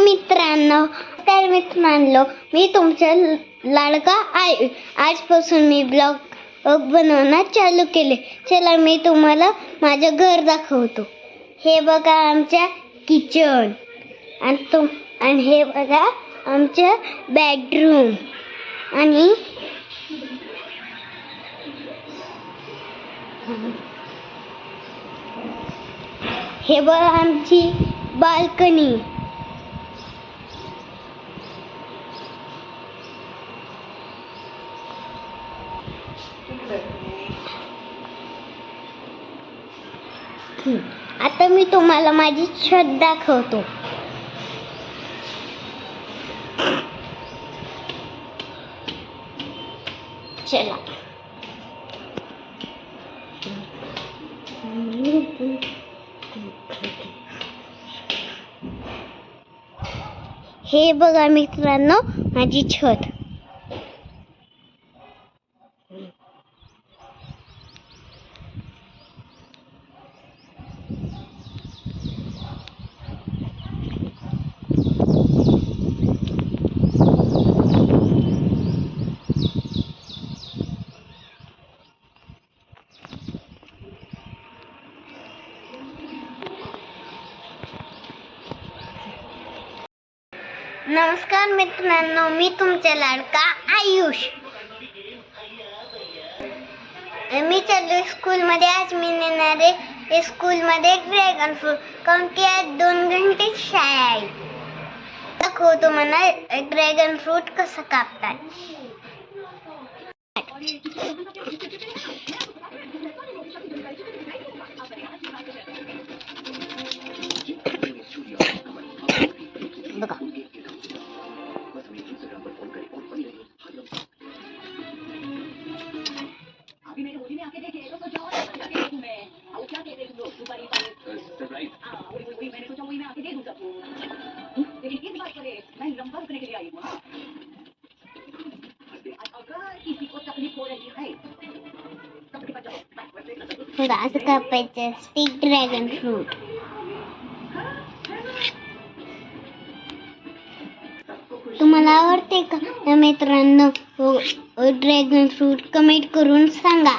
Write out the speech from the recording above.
मित्रांनो, मी तुमचा लाडका आहे. आजपासून मी ब्लॉग बनवणं चालू केले. चला मी तुम्हाला माझं घर दाखवतो. हे बघा आमच्या किचन आणि हे बघा आमचं बेडरूम आणि हे बघा आमची बाल्कनी. आता मी तुम्हाला माझी छत दाखवतो. चला हे बघा मित्रांनो माझी छत. नमस्कार मित्रांनो, मी तुमचा लाडका आयुष. मी चाललो स्कूलमध्ये. आज मी नेणार आहे स्कूलमध्ये ड्रॅगन फ्रूट, कारण की आज 2 घंटे शाळा आहे. दाखवतो मला ड्रॅगन फ्रूट कसं कापतात. बघा असं कापायचं स्टिक ड्रॅगन फ्रूट. तुम्हाला आवडते का मित्रांनो ड्रॅगन फ्रूट? कमेंट करून सांगा.